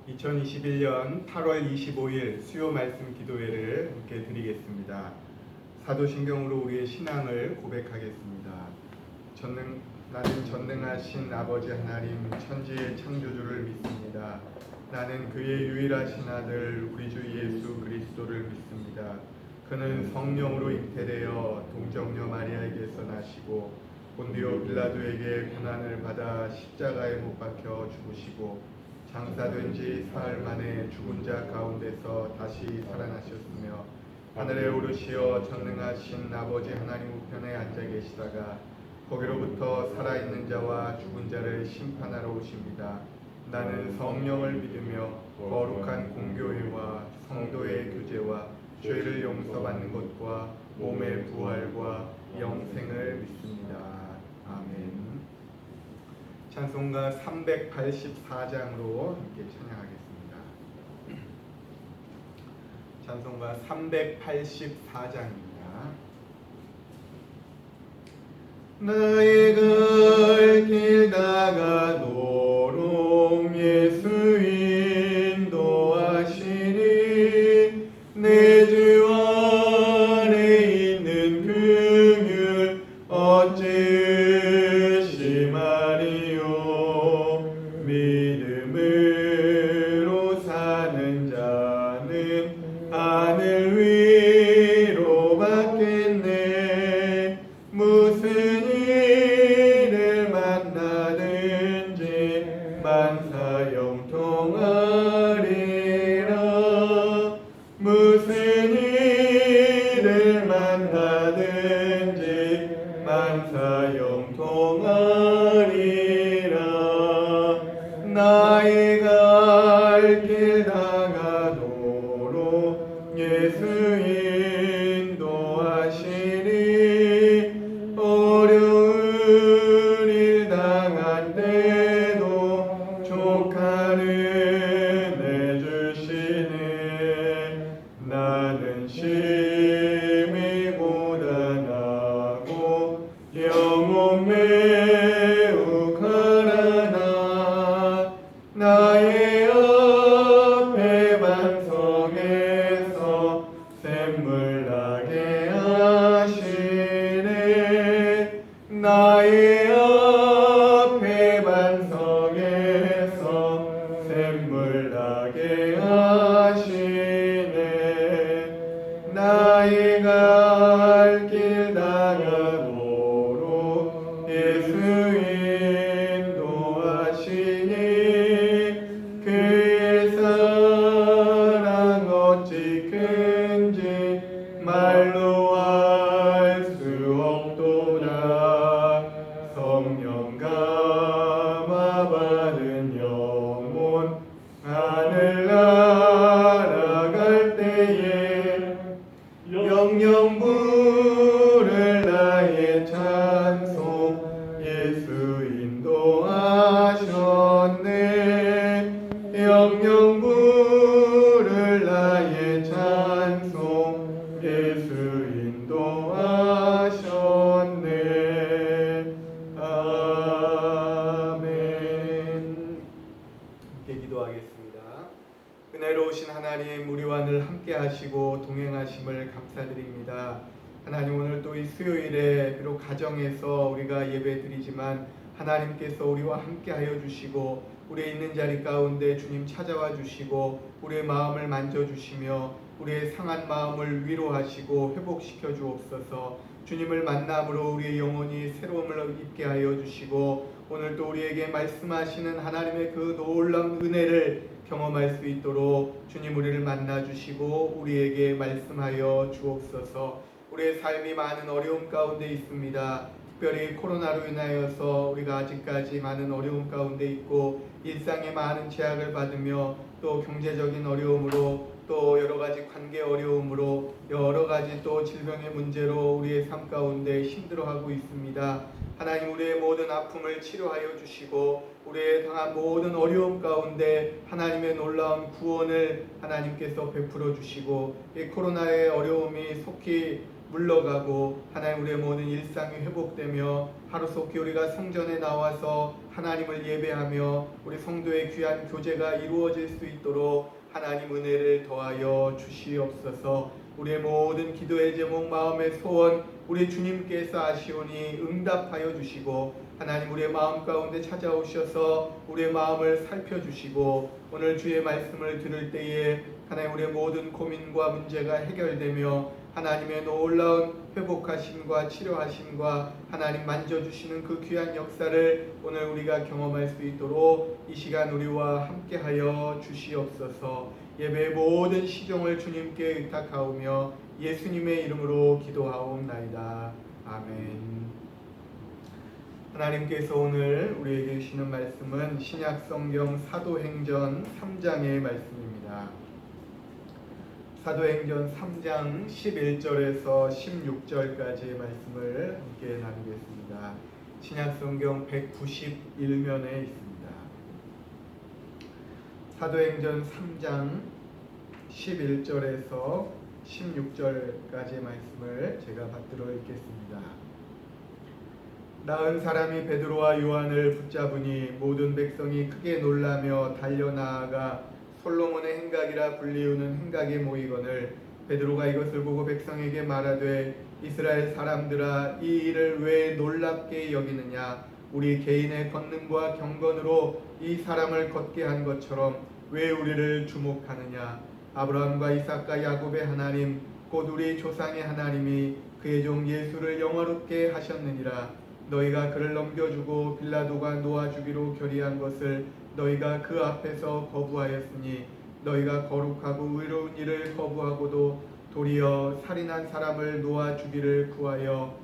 2021년 8월 25일 수요 말씀 기도회를 함께 드리겠습니다. 사도신경으로 우리의 신앙을 고백하겠습니다. 나는 전능하신 아버지 하나님 천지의 창조주를 믿습니다. 나는 그의 유일하신 아들 우리 주 예수 그리스도를 믿습니다. 그는 성령으로 잉태되어 동정녀 마리아에게서 나시고 본디오 빌라도에게 고난을 받아 십자가에 못 박혀 죽으시고 장사된 지 사흘 만에 죽은 자 가운데서 다시 살아나셨으며 하늘에 오르시어 전능하신 아버지 하나님 우편에 앉아 계시다가 거기로부터 살아있는 자와 죽은 자를 심판하러 오십니다. 나는 성령을 믿으며 거룩한 공교회와 성도의 교제와 죄를 용서받는 것과 몸의 부활과 영생을 믿습니다. 아멘. 찬송가 384장으로 함께 찬양하겠습니다. 찬송가 384장입니다. 나의 갈 길 다가도록 예수 인도하시니 내 주 안에 있는 긍휼 어찌 심하리요. 믿음으로 사는 자는 하늘 위로 받겠네. 무슨 일을 만나든지 만사형통하리라. 무슨 일을 만나든지 만사형통하리라. 나의 갈 길 다가도록 예수 인도하시니 어려운 일 당할 때도 족하는 해주시네. 나는 심히 고단하고 영혼 매우 가난하. 나의 앞에 반석에서 샘물 나게 하시네. 나의 앞에 반석에서 샘물 나게 하시네. 나의 갈 길 다가도록 예수 인도하시니 그의 사랑 어찌 큰지 말로 알 수 없도다. 성령 감화 받은 영혼 하늘 날아갈 때에 영영 부를 나의 찬송 예수 인도하셨네. 영영 부를 나의 찬송 예수 인도하셨네. 아멘. 함께 기도하겠습니다. 은혜로우신 하나님, 우리와 늘 함께 하시고 동행하심을 감사드립니다. 하나님, 오늘 또 이 수요일에 비록 가정에서 우리가 예배드리지만 하나님께서 우리와 함께 하여 주시고 우리의 있는 자리 가운데 주님 찾아와 주시고 우리의 마음을 만져주시며 우리의 상한 마음을 위로하시고 회복시켜 주옵소서. 주님을 만남으로 우리의 영혼이 새로움을 입게 하여 주시고 오늘 또 우리에게 말씀하시는 하나님의 그 놀라운 은혜를 경험할 수 있도록 주님 우리를 만나 주시고 우리에게 말씀하여 주옵소서. 우리의 삶이 많은 어려움 가운데 있습니다. 특별히 코로나로 인하여서 우리가 아직까지 많은 어려움 가운데 있고 일상의 많은 제약을 받으며 또 경제적인 어려움으로 또 여러가지 관계 어려움으로 여러가지 또 질병의 문제로 우리의 삶 가운데 힘들어하고 있습니다. 하나님, 우리의 모든 아픔을 치료하여 주시고 우리의 당한 모든 어려움 가운데 하나님의 놀라운 구원을 하나님께서 베풀어 주시고 이 코로나의 어려움이 속히 물러가고 하나님 우리의 모든 일상이 회복되며 하루속히 우리가 성전에 나와서 하나님을 예배하며 우리 성도의 귀한 교제가 이루어질 수 있도록 하나님 은혜를 더하여 주시옵소서. 우리의 모든 기도의 제목 마음의 소원 우리 주님께서 아시오니 응답하여 주시고 하나님 우리의 마음 가운데 찾아오셔서 우리의 마음을 살펴주시고 오늘 주의 말씀을 들을 때에 하나님 우리의 모든 고민과 문제가 해결되며 하나님의 놀라운 회복하심과 치료하심과 하나님 만져주시는 그 귀한 역사를 오늘 우리가 경험할 수 있도록 이 시간 우리와 함께하여 주시옵소서. 예배의 모든 시종을 주님께 의탁하오며 예수님의 이름으로 기도하옵나이다. 아멘. 하나님께서 오늘 우리에게 주시는 말씀은 신약성경 사도행전 3장의 말씀입니다. 사도행전 3장 11절에서 16절까지의 말씀을 함께 나누겠습니다. 신약성경 191면에 있습니다. 사도행전 3장 11절에서 16절까지의 말씀을 제가 받들어 읽겠습니다. 나은 사람이 베드로와 요한을 붙잡으니 모든 백성이 크게 놀라며 달려나아가 솔로몬의 행각이라 불리우는 행각에 모이거늘 베드로가 이것을 보고 백성에게 말하되 이스라엘 사람들아 이 일을 왜 놀랍게 여기느냐 우리 개인의 권능과 경건으로 이 사람을 걷게 한 것처럼 왜 우리를 주목하느냐 아브라함과 이삭과 야곱의 하나님 곧 우리 조상의 하나님이 그의 종 예수를 영화롭게 하셨느니라. 너희가 그를 넘겨주고 빌라도가 놓아주기로 결의한 것을 너희가 그 앞에서 거부하였으니 너희가 거룩하고 의로운 일을 거부하고도 도리어 살인한 사람을 놓아주기를 구하여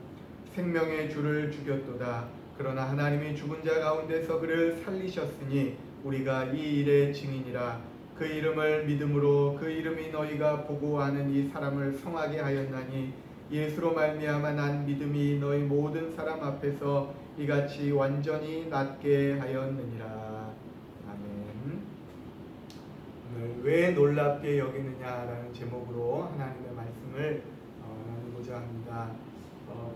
생명의 주를 죽였도다. 그러나 하나님이 죽은 자 가운데서 그를 살리셨으니 우리가 이 일의 증인이라. 그 이름을 믿음으로 그 이름이 너희가 보고 아는 이 사람을 성하게 하였나니 예수로 말미암아 난 믿음이 너희 모든 사람 앞에서 이같이 완전히 낫게 하였느니라. 아멘. 오늘 왜 놀랍게 여기느냐라는 제목으로 하나님의 말씀을 나누고자 합니다.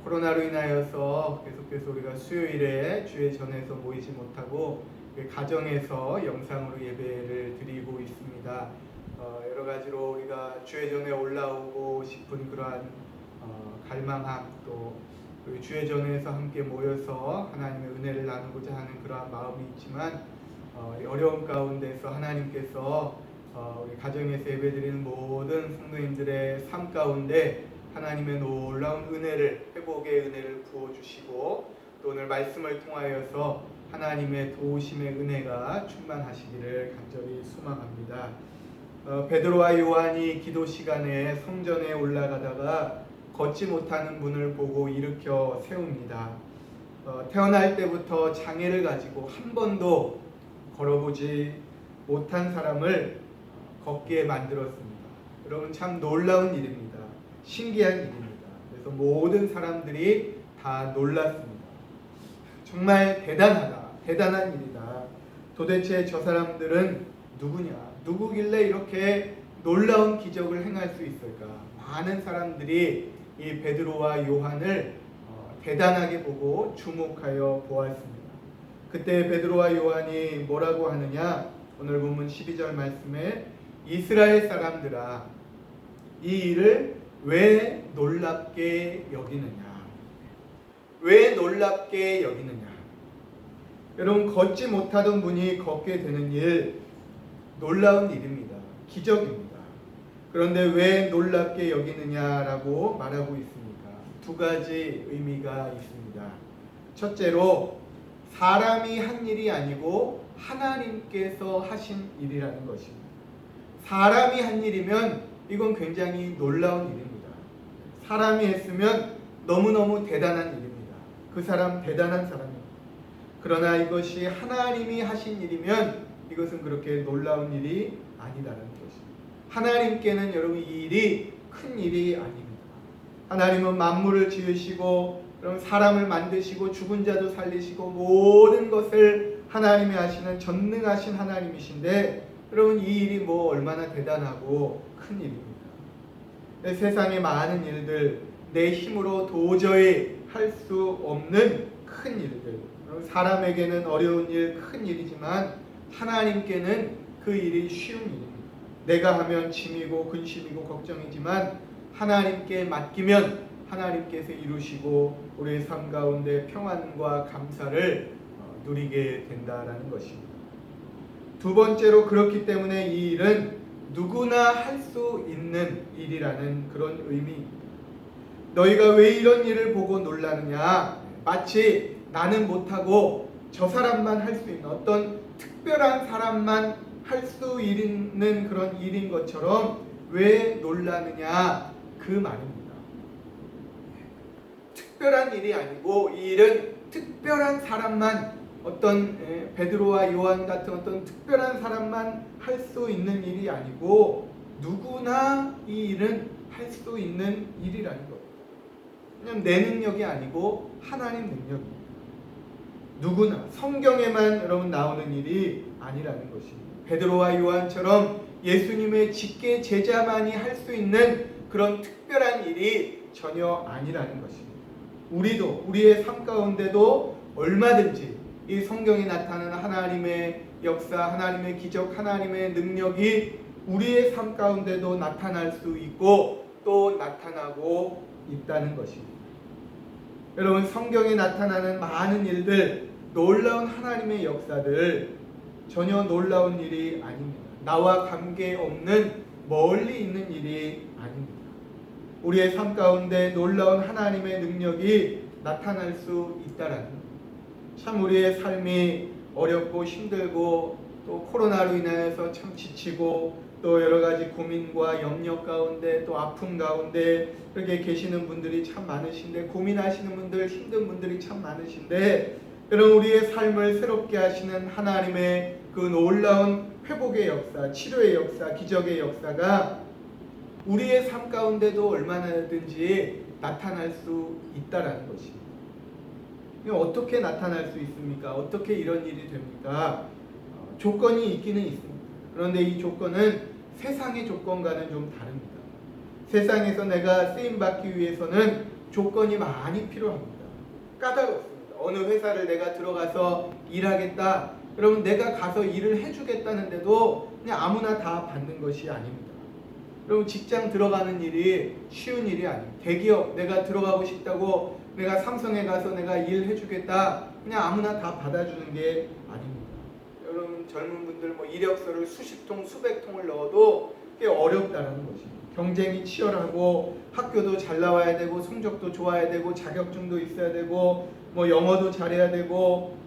코로나로 인하여서 계속해서 우리가 수요일에 주의 전에서 모이지 못하고 가정에서 영상으로 예배를 드리고 있습니다. 여러 가지로 우리가 주의 전에 올라오고 싶은 그러한 갈망함 또 주의 전에서 함께 모여서 하나님의 은혜를 나누고자 하는 그러한 마음이 있지만 어려운 가운데서 하나님께서 우리 가정에서 예배드리는 모든 성도님들의 삶 가운데 하나님의 놀라운 은혜를 회복의 은혜를 부어주시고 또 오늘 말씀을 통하여서 하나님의 도우심의 은혜가 충만하시기를 간절히 소망합니다. 베드로와 요한이 기도 시간에 성전에 올라가다가 걷지 못하는 분을 보고 일으켜 세웁니다. 태어날 때부터 장애를 가지고 한 번도 걸어보지 못한 사람을 걷게 만들었습니다. 여러분 참 놀라운 일입니다. 신기한 일입니다. 그래서 모든 사람들이 다 놀랐습니다. 정말 대단한 일이다. 도대체 저 사람들은 누구냐? 누구길래 이렇게 놀라운 기적을 행할 수 있을까? 많은 사람들이 이 베드로와 요한을 대단하게 보고 주목하여 보았습니다. 그때 베드로와 요한이 뭐라고 하느냐? 오늘 본문 12절 말씀에 이스라엘 사람들아 이 일을 왜 놀랍게 여기느냐? 왜 놀랍게 여기느냐? 여러분 걷지 못하던 분이 걷게 되는 일 놀라운 일입니다. 기적입니다. 그런데 왜 놀랍게 여기느냐라고 말하고 있습니까? 두 가지 의미가 있습니다. 첫째로 사람이 한 일이 아니고 하나님께서 하신 일이라는 것입니다. 사람이 한 일이면 이건 굉장히 놀라운 일입니다. 사람이 했으면 너무너무 대단한 일입니다. 그 사람 대단한 사람입니다. 그러나 이것이 하나님이 하신 일이면 이것은 그렇게 놀라운 일이 아니다라는 것입니다. 하나님께는 여러분 이 일이 큰 일이 아닙니다. 하나님은 만물을 지으시고 사람을 만드시고 죽은 자도 살리시고 모든 것을 하나님이 하시는 전능하신 하나님이신데 여러분 이 일이 뭐 얼마나 대단하고 큰 일입니다. 세상의 많은 일들 내 힘으로 도저히 할 수 없는 큰 일들, 사람에게는 어려운 일, 큰 일이지만 하나님께는 그 일이 쉬운 일입니다. 내가 하면 짐이고 근심이고 걱정이지만 하나님께 맡기면 하나님께서 이루시고 우리의 삶 가운데 평안과 감사를 누리게 된다라는 것입니다. 두 번째로, 그렇기 때문에 이 일은 누구나 할 수 있는 일이라는 그런 의미입니다. 너희가 왜 이런 일을 보고 놀라느냐? 마치 나는 못하고 저 사람만 할 수 있는, 어떤 특별한 사람만 할 수 있는 그런 일인 것처럼 왜 놀라느냐? 그 말입니다. 특별한 일이 아니고 이 일은 특별한 사람만, 어떤 베드로와 요한 같은 어떤 특별한 사람만 할 수 있는 일이 아니고 누구나 이 일은 할 수 있는 일이라는 것. 그냥 내 능력이 아니고 하나님 능력입니다. 누구나, 성경에만 여러분 나오는 일이 아니라는 것입니다. 베드로와 요한처럼 예수님의 직계 제자만이 할 수 있는 그런 특별한 일이 전혀 아니라는 것입니다. 우리도, 우리의 삶 가운데도 얼마든지 이 성경에 나타나는 하나님의 역사, 하나님의 기적, 하나님의 능력이 우리의 삶 가운데도 나타날 수 있고 또 나타나고 있다는 것입니다. 여러분, 성경에 나타나는 많은 일들, 놀라운 하나님의 역사들 전혀 놀라운 일이 아닙니다. 나와 관계없는 멀리 있는 일이 아닙니다. 우리의 삶 가운데 놀라운 하나님의 능력이 나타날 수 있다라는 것. 참 우리의 삶이 어렵고 힘들고 또 코로나로 인해서 참 지치고 또 여러 가지 고민과 염려 가운데 또 아픔 가운데 그렇게 계시는 분들이 참 많으신데, 고민하시는 분들, 힘든 분들이 참 많으신데, 여러분, 우리의 삶을 새롭게 하시는 하나님의 그 놀라운 회복의 역사, 치료의 역사, 기적의 역사가 우리의 삶 가운데도 얼마나든지 나타날 수 있다라는 것입니다. 어떻게 나타날 수 있습니까? 어떻게 이런 일이 됩니까? 조건이 있기는 있습니다. 그런데 이 조건은 세상의 조건과는 좀 다릅니다. 세상에서 내가 쓰임받기 위해서는 조건이 많이 필요합니다. 까다롭습니다. 어느 회사를 내가 들어가서 일하겠다, 그러면 내가 가서 일을 해주겠다는데도 그냥 아무나 다 받는 것이 아닙니다. 여러분, 직장 들어가는 일이 쉬운 일이 아닙니다. 대기업 내가 들어가고 싶다고 내가 삼성에 가서 내가 일해주겠다, 그냥 아무나 다 받아주는 게 아닙니다. 여러분, 젊은 분들 뭐 이력서를 수십 통, 수백 통을 넣어도 꽤 어렵다는 것입니다. 경쟁이 치열하고 학교도 잘 나와야 되고 성적도 좋아야 되고 자격증도 있어야 되고 뭐 영어도 잘해야 되고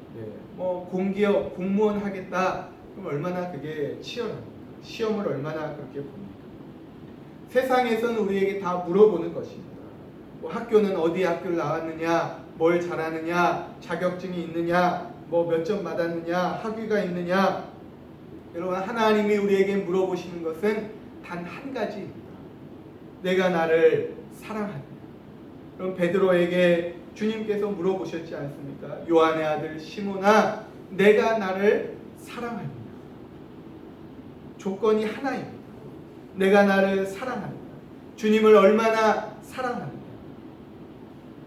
뭐 공기업 공무원 하겠다, 그럼 얼마나 그게 치열합니까? 시험을 얼마나 그렇게 봅니까? 세상에서는 우리에게 다 물어보는 것입니다. 뭐 학교는 어디 학교를 나왔느냐, 뭘 잘하느냐, 자격증이 있느냐, 뭐 몇 점 받았느냐, 학위가 있느냐. 여러분, 하나님이 우리에게 물어보시는 것은 단 한 가지입니다. 내가 나를 사랑하느냐. 그럼 베드로에게 주님께서 물어보셨지 않습니까? 요한의 아들 시몬아, 내가 나를 사랑하느냐. 조건이 하나입니다. 내가 나를 사랑하느냐. 주님을 얼마나 사랑하느냐.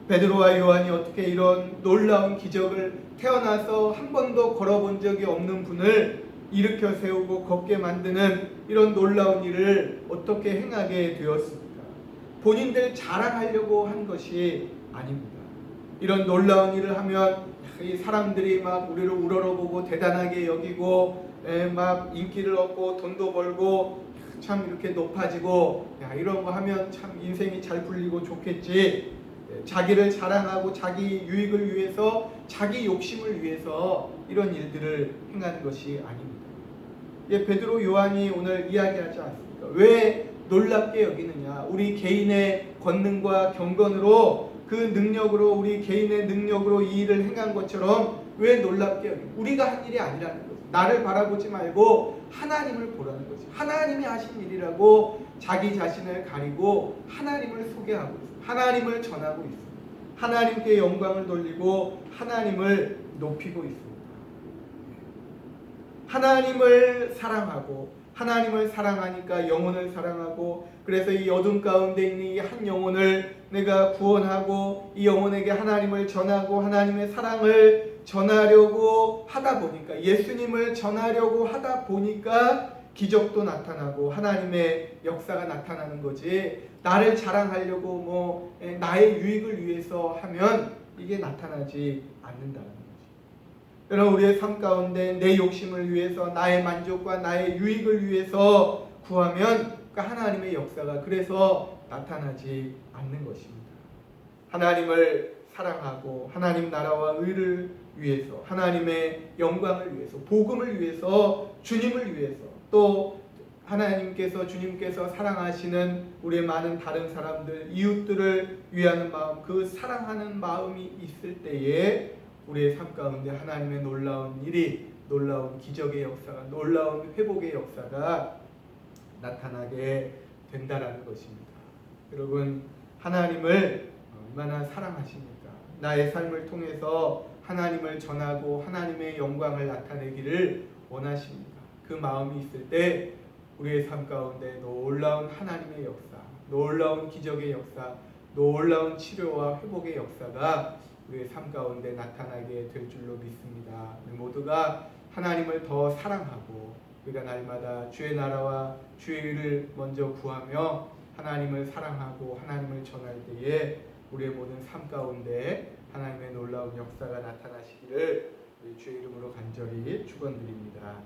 베드로와 요한이 어떻게 이런 놀라운 기적을, 태어나서 한 번도 걸어본 적이 없는 분을 일으켜 세우고 걷게 만드는 이런 놀라운 일을 어떻게 행하게 되었습니까? 본인들 자랑하려고 한 것이 아닙니다. 이런 놀라운 일을 하면 이 사람들이 막 우리를 우러러보고 대단하게 여기고 막 인기를 얻고 돈도 벌고 참 이렇게 높아지고, 야, 이런 거 하면 참 인생이 잘 풀리고 좋겠지. 자기를 자랑하고 자기 유익을 위해서, 자기 욕심을 위해서 이런 일들을 행하는 것이 아닙니다. 베드로 요한이 오늘 이야기하지 않습니까? 왜 놀랍게 여기느냐? 우리 개인의 권능과 경건으로, 그 능력으로, 우리 개인의 능력으로 이 일을 행한 것처럼 왜 놀랍게 여기느냐? 우리가 한 일이 아니라는 거죠. 나를 바라보지 말고 하나님을 보라는 거죠. 하나님이 하신 일이라고 자기 자신을 가리고 하나님을 소개하고 있습니다. 하나님을 전하고 있습니다. 하나님께 영광을 돌리고 하나님을 높이고 있습니다. 하나님을 사랑하고 하나님을 사랑하니까 영혼을 사랑하고 그래서 이 어둠 가운데 있는 이 한 영혼을 내가 구원하고 이 영혼에게 하나님을 전하고 하나님의 사랑을 전하려고 하다 보니까 예수님을 전하려고 하다 보니까 기적도 나타나고 하나님의 역사가 나타나는 거지 나를 자랑하려고 나의 유익을 위해서 하면 이게 나타나지 않는다는 거지. 여러분 우리의 삶 가운데 내 욕심을 위해서 나의 만족과 나의 유익을 위해서 구하면 그 하나님의 역사가 그래서 나타나지 않는 것입니다. 하나님을 사랑하고 하나님 나라와 의를 위해서 하나님의 영광을 위해서 복음을 위해서 주님을 위해서 또 주님께서 사랑하시는 우리의 많은 다른 사람들 이웃들을 위하는 마음 그 사랑하는 마음이 있을 때에 우리의 삶 가운데 하나님의 놀라운 일이 놀라운 기적의 역사가 놀라운 회복의 역사가 나타나게 된다라는 것입니다. 여러분 하나님을 얼마나 사랑하십니까? 나의 삶을 통해서 하나님을 전하고 하나님의 영광을 나타내기를 원하십니까? 그 마음이 있을 때 우리의 삶 가운데 놀라운 하나님의 역사, 놀라운 기적의 역사, 놀라운 치료와 회복의 역사가 우리의 삶 가운데 나타나게 될 줄로 믿습니다. 우리 모두가 하나님을 더 사랑하고 우리가 날마다 주의 나라와 주의 의를 먼저 구하며 하나님을 사랑하고 하나님을 전할 때에 우리의 모든 삶 가운데 하나님의 놀라운 역사가 나타나시기를 우리 주의 이름으로 간절히 축원드립니다.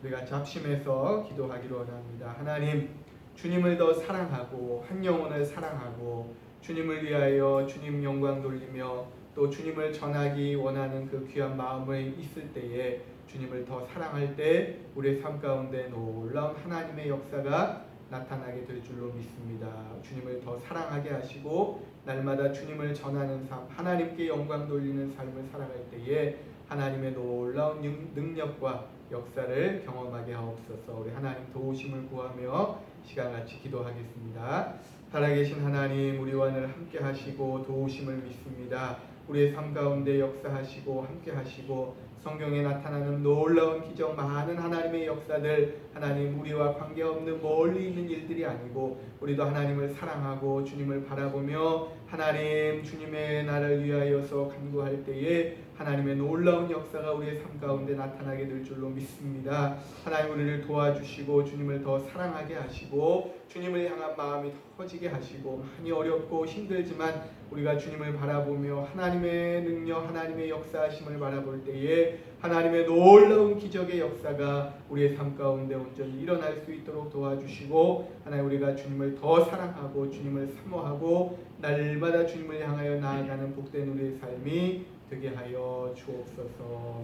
우리가 합심해서 기도하기로 원합니다. 하나님, 주님을 더 사랑하고 한 영혼을 사랑하고 주님을 위하여 주님 영광 돌리며 또 주님을 전하기 원하는 그 귀한 마음이 있을 때에 주님을 더 사랑할 때 우리의 삶 가운데 놀라운 하나님의 역사가 나타나게 될 줄로 믿습니다. 주님을 더 사랑하게 하시고 날마다 주님을 전하는 삶, 하나님께 영광 돌리는 삶을 살아갈 때에 하나님의 놀라운 능력과 역사를 경험하게 하옵소서. 우리 하나님 도우심을 구하며 시간같이 기도하겠습니다. 살아계신 하나님, 우리와 늘 함께 하시고 도우심을 믿습니다. 우리의 삶 가운데 역사하시고 함께 하시고 성경에 나타나는 놀라운 기적 많은 하나님의 역사들 하나님 우리와 관계없는 멀리 있는 일들이 아니고 우리도 하나님을 사랑하고 주님을 바라보며 하나님 주님의 나라를 위하여서 간구할 때에 하나님의 놀라운 역사가 우리의 삶 가운데 나타나게 될 줄로 믿습니다. 하나님 우리를 도와주시고 주님을 더 사랑하게 하시고 주님을 향한 마음이 터지게 하시고 많이 어렵고 힘들지만 우리가 주님을 바라보며 하나님의 능력 하나님의 역사하심을 바라볼 때에 하나님의 놀라운 기적의 역사가 우리의 삶 가운데 온전히 일어날 수 있도록 도와주시고 하나님 우리가 주님을 더 사랑하고 주님을 사모하고 날마다 주님을 향하여 나아가는 복된 우리의 삶이 되게 하여 주옵소서.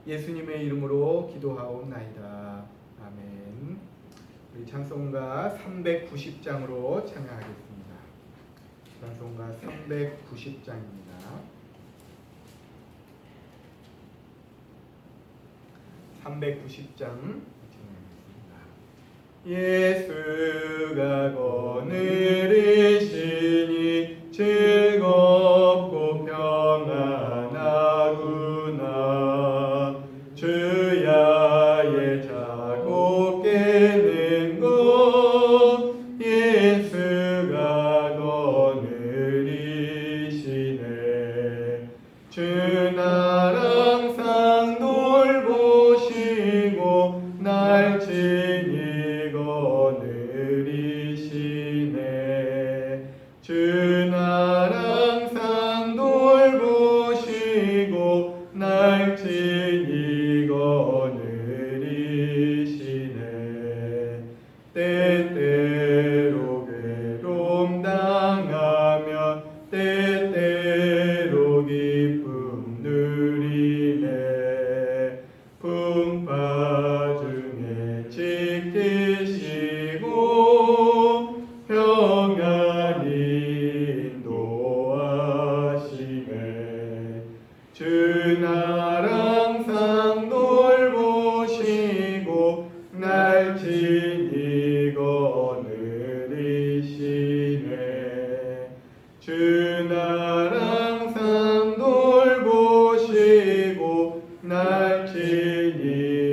예수님의 이름으로 기도하옵나이다. 아멘. 우리 찬송가 390장으로 찬양하겠습니다. 찬송가 390장입니다. 390장 예수가 거느리시니 즐겁고 평안하구나. 주야의 자고 깨는 것 예수가 거느리시네. 주 나라 항상 돌보시고 날 친히 거느리시네. 주 나라 항상 돌보시고 날 친히 거느리시네. 때때로 괴로움 당하면 때때로 기쁨 누리네. 풍파 중에 지키시고 평안히 인도하시네. 주 나라 항상 돌보시고 날 친히 거느리시네. 주 나라 항상 돌보시고 날 친히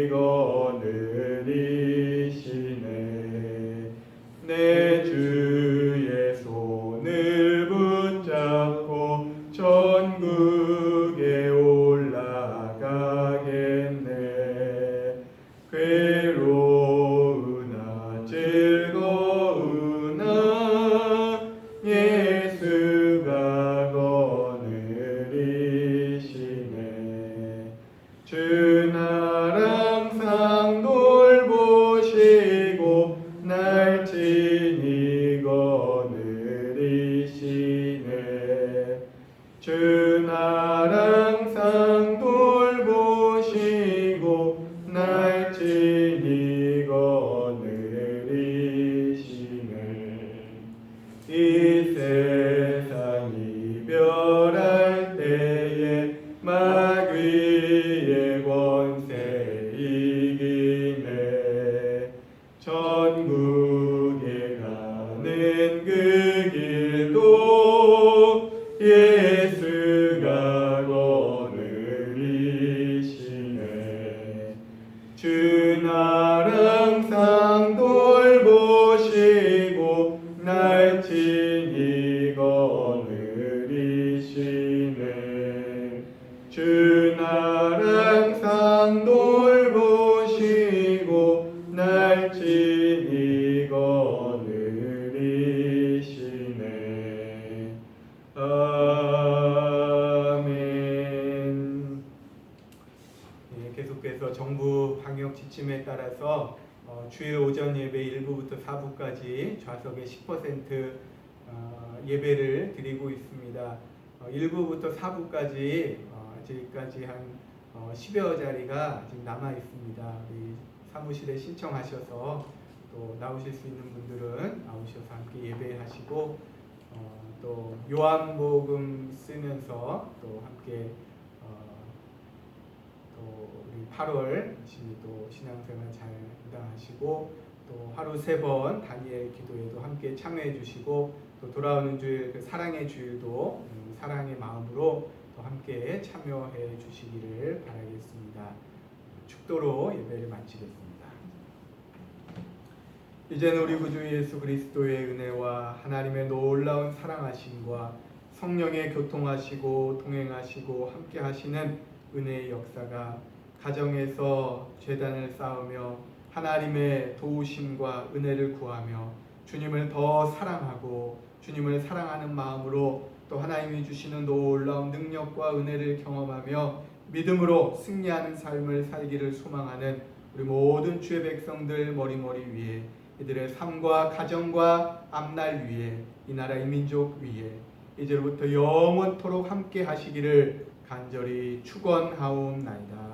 거느리시네. 이 세상 이별할 때에 마귀의 권세 이기네. 천국에 가는 그 길도 예수가 거느리시네. 주 날 항상 돌보시고 날 친히 거느리시네. 주 날 항상 돌보시고 날 친히 거느리시네. 아멘. 계속해서 정부 방역 지침에 따라서 주일 오전 예배 1부부터 4부까지 좌석의 10% 예배를 드리고 있습니다. 1부부터 4부까지 아직까지 한 10여 자리가 지금 남아 있습니다. 우리 사무실에 신청하셔서 또 나오실 수 있는 분들은 나오셔서 함께 예배하시고 또 요한복음 쓰면서 또 함께 또 우리 8월 열심히 또 신앙생활 잘 감당하시고 또 하루 3번 다니엘 기도에도 함께 참여해 주시고 또 돌아오는 주일 그 사랑의 주일도 사랑의 마음으로 또 함께 참여해 주시기를 바라겠습니다. 축도로 예배를 마치겠습니다. 이제는 우리 구주 예수 그리스도의 은혜와 하나님의 놀라운 사랑하심과 성령의 교통하시고 동행하시고 함께 하시는 은혜의 역사가 가정에서 죄단을 쌓으며 하나님의 도우심과 은혜를 구하며 주님을 더 사랑하고 주님을 사랑하는 마음으로 또 하나님이 주시는 놀라운 능력과 은혜를 경험하며 믿음으로 승리하는 삶을 살기를 소망하는 우리 모든 주의 백성들 머리머리 위에 이들의 삶과 가정과 앞날 위에 이 나라 이 민족 위에 이제부터 영원토록 함께 하시기를 간절히 축원하옵나이다.